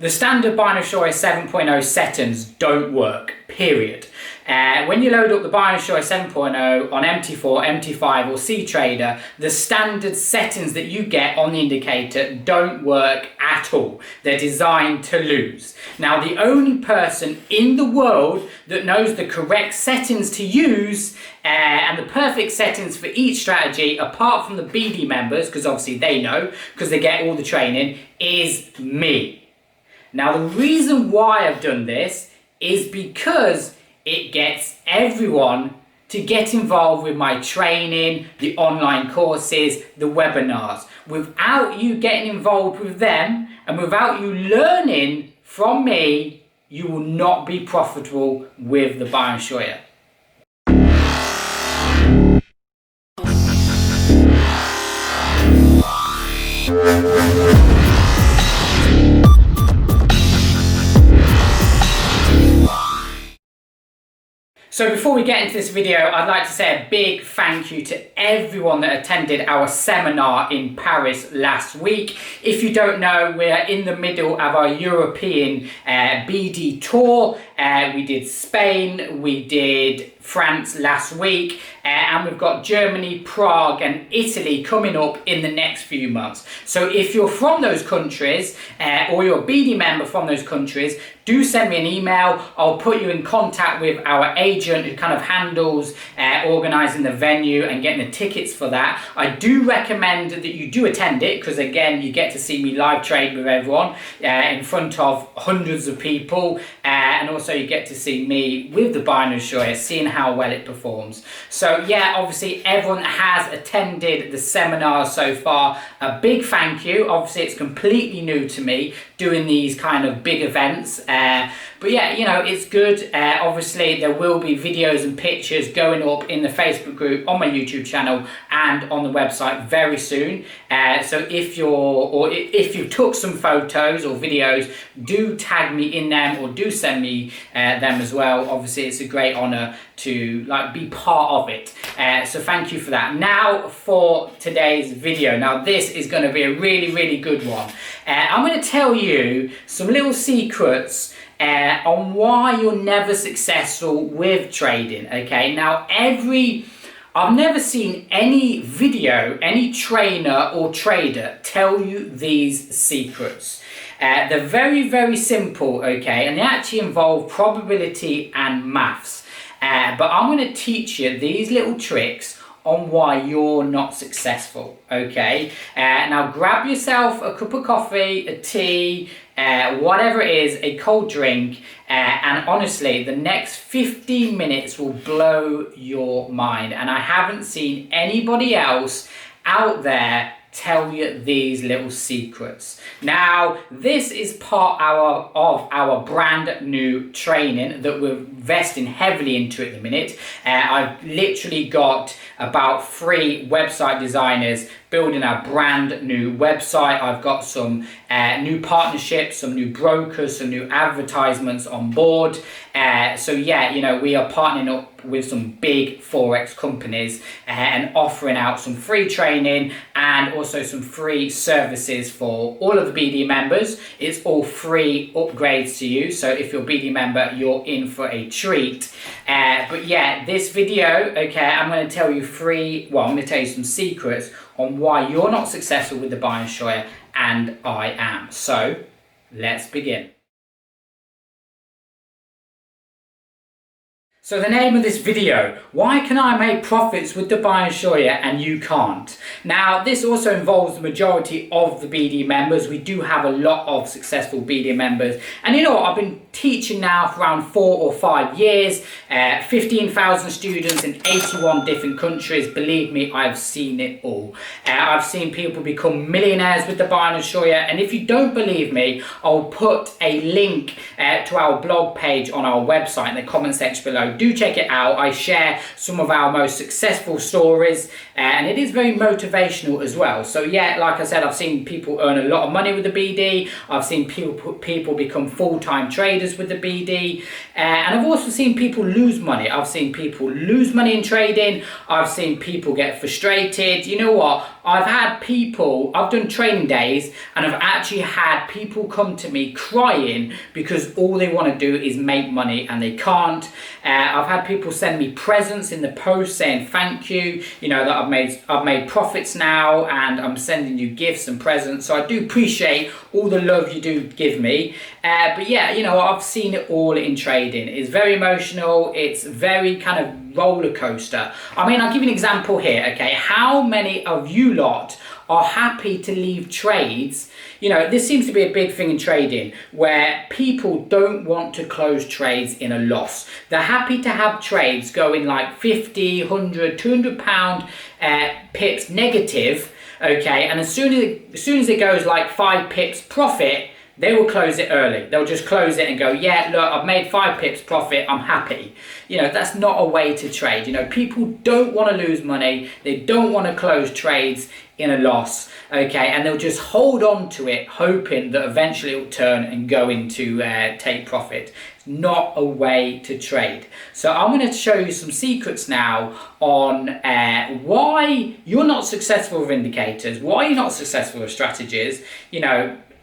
The standard binary destroyer 7.0 settings don't work, period. When you load up the binary destroyer 7.0 on MT4, MT5 or CTrader, the standard settings that you get on the indicator don't work at all. They're designed to lose. Now, the only person in the world that knows the correct settings to use and the perfect settings for each strategy, apart from the BD members, because obviously they know, because they get all the training, is me. Now, the reason why I've done this is because it gets everyone to get involved with my training, the online courses, the webinars. Without you getting involved with them and without you learning from me, you will not be profitable with the binary destroyer. So before we get into this video, I'd like to say a big thank you to everyone that attended our seminar in Paris last week. If you don't know, we're in the middle of our European BD tour. We did Spain, we did France last week, and we've got Germany, Prague and Italy coming up in the next few months. So if you're from those countries or you're a BD member from those countries, do send me an email. I'll put you in contact with our agent who kind of handles organising the venue and getting the tickets for that. I do recommend that you do attend it because, again, you get to see me live trade with everyone in front of hundreds of people, and also you get to see me with the binary destroyer, seeing how well it performs. So yeah, obviously everyone has attended the seminar so far. A big thank you. Obviously it's completely new to me doing these kind of big events, but yeah, you know, it's good. Obviously there will be videos and pictures going up in the Facebook group, on my YouTube channel and on the website very soon. So if you took some photos or videos, do tag me in them or do send me them as well. Obviously it's a great honor to be part of it. So thank you for that. Now for today's video. Now this is going to be a really good one. I'm going to tell you some little secrets on why you're never successful with trading. Okay, now I've never seen any video, any trainer or trader tell you these secrets. They're very simple, okay, and they actually involve probability and maths. But I'm going to teach you these little tricks on why you're not successful, okay? Now grab yourself a cup of coffee, a tea, whatever it is, a cold drink, and honestly, the next 15 minutes will blow your mind. And I haven't seen anybody else out there tell you these little secrets. Now, this is part of our brand new training that we're investing heavily into at the minute. I've literally got about 3 website designers building our brand new website. I've got some new partnerships, some new brokers, some new advertisements on board. So yeah, you know, we are partnering up with some big Forex companies and offering out some free training and also some free services for all of the BD members. It's all free upgrades to you. So if you're a BD member, you're in for a treat. But yeah, this video, okay, I'm going to tell you I'm going to tell you some secrets on why you're not successful with the binary destroyer, and I am. So let's begin. So the name of this video, why can I make profits with the binary destroyer and you can't? Now this also involves the majority of the BD members. We do have a lot of successful BD members, and you know what, I've been teaching now for around 4 or 5 years, 15,000 students in 81 different countries. Believe me, I've seen it all. I've seen people become millionaires with the binary destroyer, and if you don't believe me, I'll put a link to our blog page on our website in the comment section below. Do check it out. I share some of our most successful stories, and it is very motivational as well. So yeah, like I said, I've seen people earn a lot of money with the BD. I've seen people become full-time traders with the BD, and I've also seen people lose money. I've seen people lose money in trading. I've seen people get frustrated. You know what? I've done training days, and I've actually had people come to me crying because all they want to do is make money and they can't. I've had people send me presents in the post saying thank you, that I've made profits now and I'm sending you gifts and presents. So I do appreciate all the love you do give me. But yeah, I've seen it all in trading. It's very emotional. It's very kind of roller coaster. I mean, I'll give you an example here, okay? How many of you lot are happy to leave trades? This seems to be a big thing in trading where people don't want to close trades in a loss. They're happy to have trades going like 50, 100, 200 pound pips negative, okay? And as soon as it goes like 5 pips profit, they will close it early. They'll just close it and go, yeah, look, I've made 5 pips profit, I'm happy. That's not a way to trade. People don't want to lose money. They don't want to close trades in a loss, okay? And they'll just hold on to it, hoping that eventually it'll turn and go into take profit. It's not a way to trade. So I'm going to show you some secrets now on why you're not successful with indicators, why you're not successful with strategies.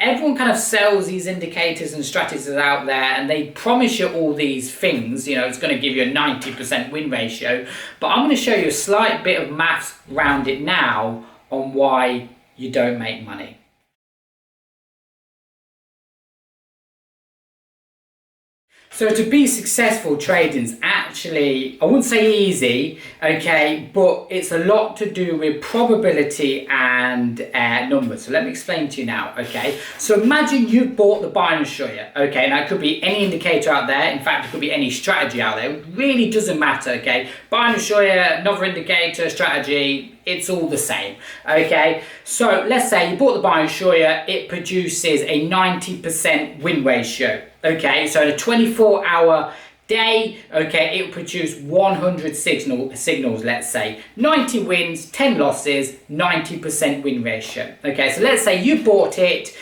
Everyone kind of sells these indicators and strategies out there, and they promise you all these things. It's going to give you a 90% win ratio. But I'm going to show you a slight bit of maths around it now on why you don't make money. So to be successful, trading's actually, I wouldn't say easy, okay, but it's a lot to do with probability and numbers. So let me explain to you now, okay? So imagine you've bought the binary destroyer, okay? Now it could be any indicator out there. In fact, it could be any strategy out there. It really doesn't matter, okay? Binary destroyer, another indicator, strategy, it's all the same, okay? So let's say you bought the binary destroyer, it produces a 90% win ratio. Okay, so in a 24-hour day, okay, it will produce 100 signals, let's say. 90 wins, 10 losses, 90% win ratio. Okay, so let's say you bought it,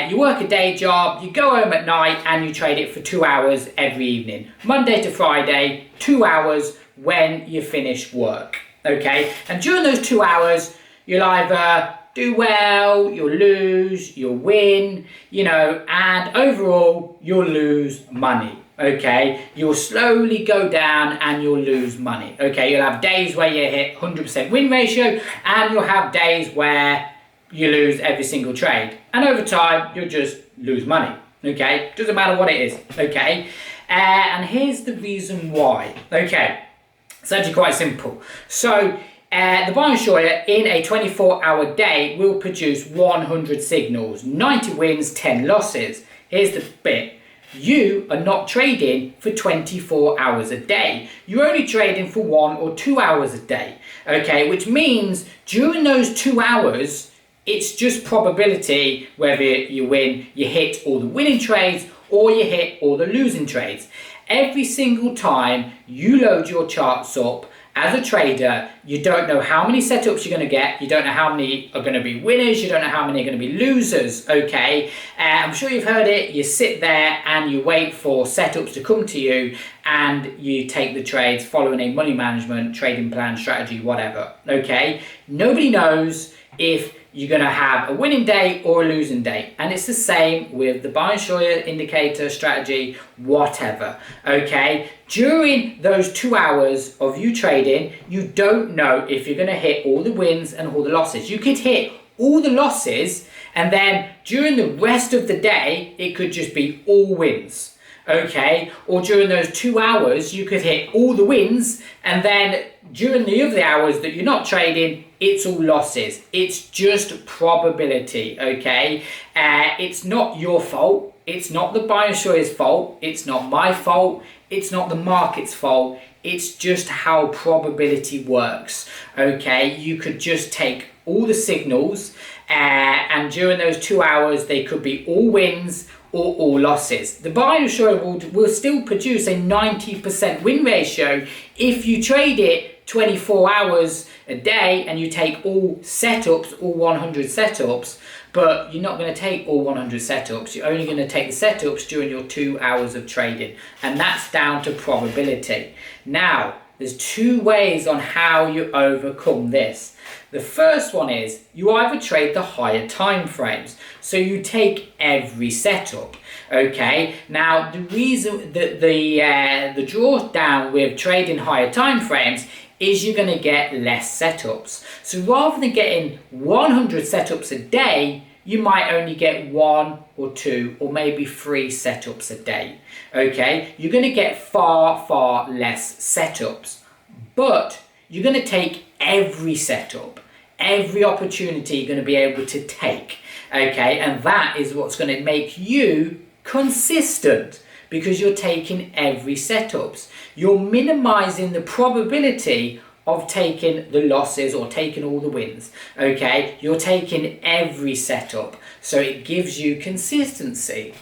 you work a day job, you go home at night and you trade it for 2 hours every evening. Monday to Friday, 2 hours when you finish work. Okay, and during those 2 hours, you'll either do well, you'll lose, you'll win, and overall you'll lose money, okay? You'll slowly go down and you'll lose money, okay? You'll have days where you hit 100% win ratio, and you'll have days where you lose every single trade. And over time, you'll just lose money, okay? Doesn't matter what it is, okay? And here's the reason why, okay? It's actually quite simple. So, the binary destroyer in a 24-hour day will produce 100 signals, 90 wins, 10 losses. Here's the bit. You are not trading for 24 hours a day. You're only trading for 1 or 2 hours a day, okay? Which means during those 2 hours, it's just probability whether you win, you hit all the winning trades or you hit all the losing trades. Every single time you load your charts up, as a trader, you don't know how many setups you're going to get. You don't know how many are going to be winners. You don't know how many are going to be losers, okay? I'm sure you've heard it. You sit there and you wait for setups to come to you and you take the trades following a money management, trading plan, strategy, whatever, okay? Nobody knows if you're going to have a winning day or a losing day. And it's the same with the binary destroyer, indicator, strategy, whatever, okay? During those 2 hours of you trading, you don't know if you're going to hit all the wins and all the losses. You could hit all the losses, and then during the rest of the day, it could just be all wins, okay? Or during those 2 hours, you could hit all the wins, and then during the other hours that you're not trading, it's all losses. It's just probability, okay? It's not your fault. It's not the binary destroyer's fault. It's not my fault. It's not the market's fault. It's just how probability works, okay? You could just take all the signals and during those 2 hours, they could be all wins or all losses. The binary destroyer will still produce a 90% win ratio if you trade it 24 hours a day and you take all setups, all 100 setups, but you're not going to take all 100 setups. You're only going to take the setups during your 2 hours of trading, and that's down to probability. Now, there's two ways on how you overcome this. The first one is you either trade the higher time frames, so you take every setup. Okay, now the reason that the drawdown with trading higher time frames is you're going to get less setups. So rather than getting 100 setups a day, you might only get 1 or 2 or maybe 3 setups a day. Okay, you're going to get far less setups, but you're going to take every setup, every opportunity you're going to be able to take. Okay, and that is what's going to make you consistent, because you're taking every setups. You're minimizing the probability of taking the losses or taking all the wins. Okay, you're taking every setup, so it gives you consistency.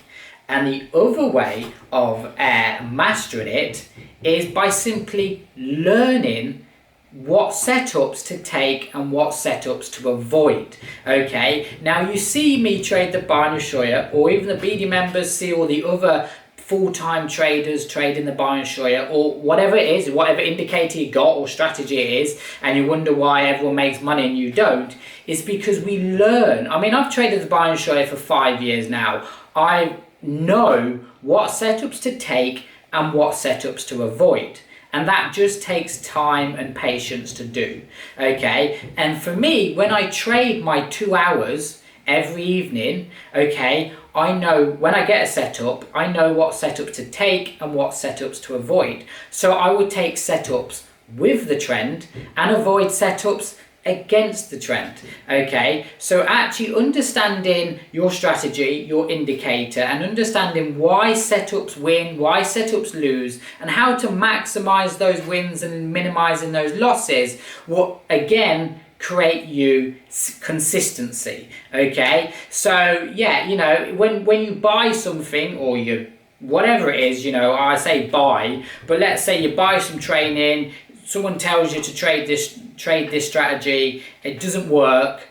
And the other way of mastering it is by simply learning what setups to take and what setups to avoid. Okay, now you see me trade the binary destroyer, or even the BD members see all the other full-time traders trading the binary destroyer, or whatever it is, whatever indicator you got or strategy it is, and you wonder why everyone makes money and you don't. It's because we learn. I mean, I've traded the binary destroyer for 5 years now. I know what setups to take and what setups to avoid. And that just takes time and patience to do. Okay, and for me, when I trade my 2 hours every evening, okay, I know when I get a setup, I know what setups to take and what setups to avoid. So I would take setups with the trend and avoid setups against the trend. Okay, so actually understanding your strategy, your indicator, and understanding why setups win, why setups lose, and how to maximize those wins and minimizing those losses will again create you consistency. Okay, so yeah, you know, when you buy something, or you whatever it is, you know, I say buy, but let's say you buy some training, someone tells you to trade this strategy, it doesn't work.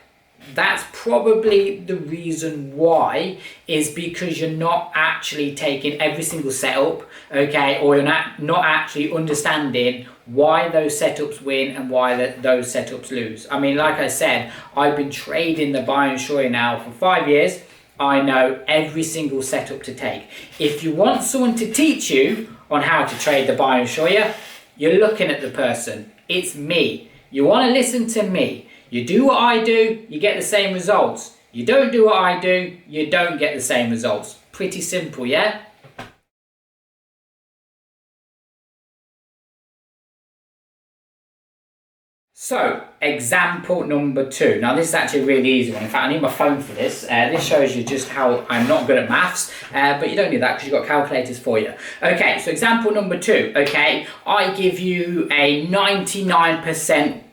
That's probably the reason why, is because you're not actually taking every single setup, okay, or you're not actually understanding why those setups win and why those setups lose. I mean, like I said, I've been trading the binary destroyer now for 5 years. I know every single setup to take. If you want someone to teach you on how to trade the binary destroyer, you're looking at the person. It's me. You want to listen to me. You do what I do, you get the same results. You don't do what I do, you don't get the same results. Pretty simple, yeah? So, example number 2. Now, this is actually a really easy one. In fact, I need my phone for this. This shows you just how I'm not good at maths, but you don't need that because you've got calculators for you. Okay, so example number 2. Okay, I give you a 99%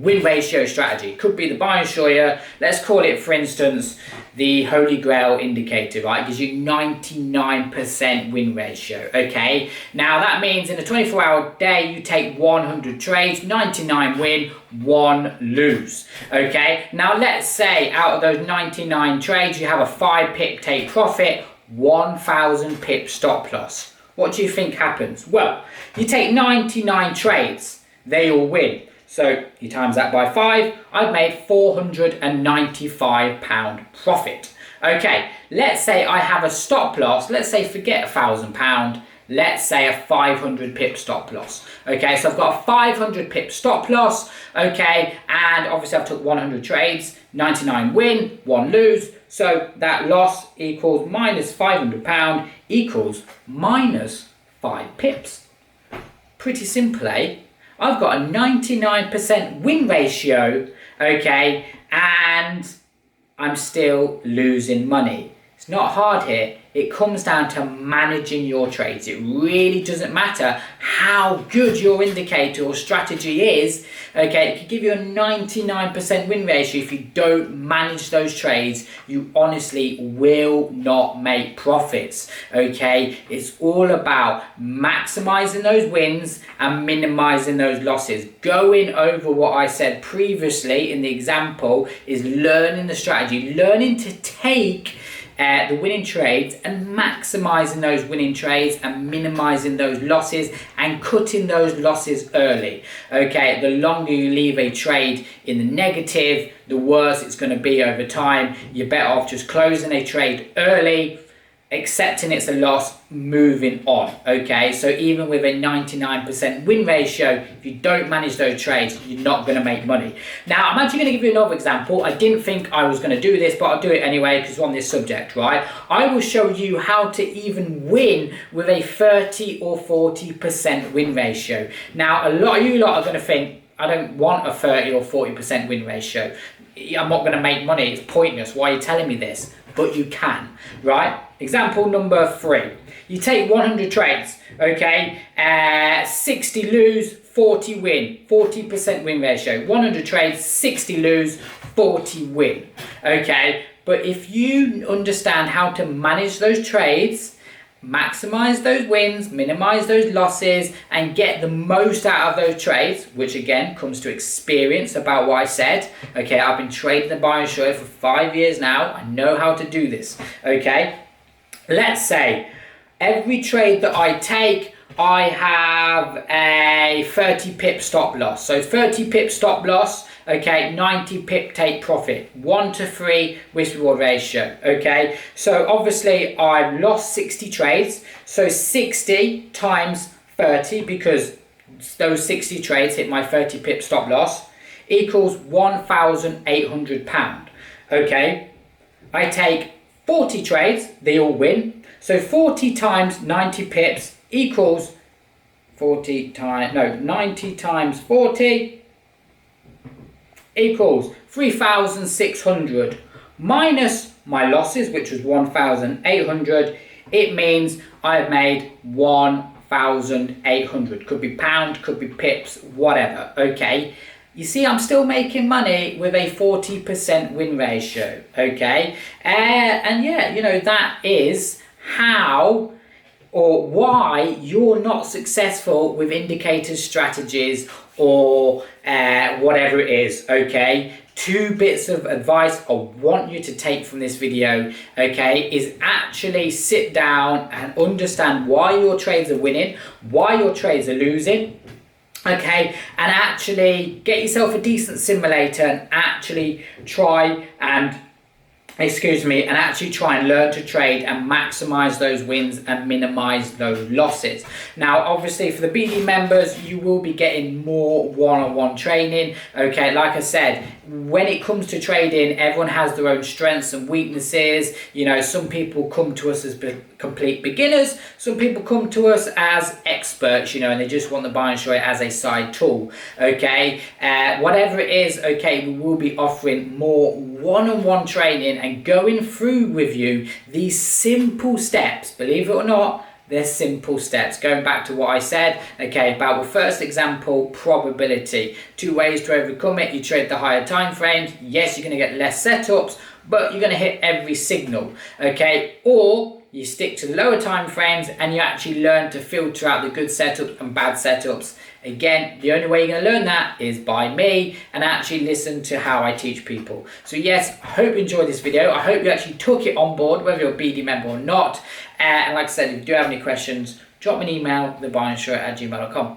win ratio strategy. Could be the binary destroyer. Let's call it, for instance, the Holy Grail indicator, right? It gives you 99% win ratio. Okay, now that means in a 24-hour day you take 100 trades, 99 win, 1 lose. Okay, now let's say out of those 99 trades you have a 5 pip take profit, 1,000 pip stop loss. What do you think happens? Well, you take 99 trades, they all win. So you times that by 5, I've made £495 profit. Okay, let's say I have a stop loss. Let's say forget £1,000. Let's say a 500 pip stop loss. Okay, so I've got a 500 pip stop loss. Okay, and obviously I've took 100 trades, 99 win, 1 lose. So that loss equals minus £500 equals minus 5 pips. Pretty simple, eh? I've got a 99% win ratio, okay, and I'm still losing money. It's not hard here. It comes down to managing your trades. It really doesn't matter how good your indicator or strategy is. Okay, it could give you a 99% win ratio. If you don't manage those trades, you honestly will not make profits. Okay, it's all about maximizing those wins and minimizing those losses. Going over what I said previously in the example is learning the strategy, learning to take the winning trades and maximizing those winning trades and minimizing those losses and cutting those losses early. Okay, the longer you leave a trade in the negative, the worse it's going to be over time. You're better off just closing a trade early, accepting it's a loss, moving on. Okay, so even with a 99% win ratio, if you don't manage those trades, you're not going to make money. Now, I'm actually going to give you another example. I didn't think I was going to do this, but I'll do it anyway because we're on this subject, right? I will show you how to even win with a 30 or 40% win ratio. Now, a lot of you lot are going to think, I don't want a 30 or 40% win ratio. I'm not going to make money. It's pointless. Why are you telling me this? But you can, right? Example number 3. You take 100 trades, okay? 60 lose, 40 win, 40% win ratio. 100 trades, 60 lose, 40 win, okay? But if you understand how to manage those trades, maximize those wins, minimize those losses, and get the most out of those trades, which again comes to experience about what I said. Okay, I've been trading the buy and short for 5 years now. I know how to do this. Okay, let's say every trade that I take, I have a 30 pip stop loss. So 30 pip stop loss, okay, 90 pip take profit, 1 to 3 risk reward ratio. Okay, so obviously I've lost 60 trades, so 60 times 30, because those 60 trades hit my 30 pip stop loss, equals £1,800. Okay, I take 40 trades, they all win, so 40 times 90 pips equals 90 times 40 equals 3,600 minus my losses, which was 1,800. It means I've made 1,800. Could be pound, could be pips, whatever. Okay, you see, I'm still making money with a 40% win ratio. Okay, and yeah, you know, that is how or why you're not successful with indicators, strategies, or whatever it is. Okay, 2 bits of advice I want you to take from this video, okay, is actually sit down and understand why your trades are winning, why your trades are losing. Okay, and actually get yourself a decent simulator and actually try and actually try and learn to trade and maximize those wins and minimize those losses. Now, obviously for the BD members, you will be getting more one-on-one training. Okay, like I said, when it comes to trading, everyone has their own strengths and weaknesses. You know, some people come to us as complete beginners, some people come to us as experts, you know, and they just want the buy and short as a side tool. Okay, whatever it is, okay, we will be offering more one-on-one training and going through with you these simple steps. Believe it or not, they're simple steps. Going back to what I said, okay, about the first example, probability. 2 ways to overcome it. You trade the higher time frames. Yes, you're going to get less setups, but you're going to hit every signal, okay? Or you stick to the lower time frames and you actually learn to filter out the good setups and bad setups. Again, the only way you're going to learn that is by me and actually listen to how I teach people. So yes, I hope you enjoyed this video. I hope you actually took it on board, whether you're a BD member or not. And like I said, if you do have any questions, drop me an email, thebinarydestroyer@gmail.com.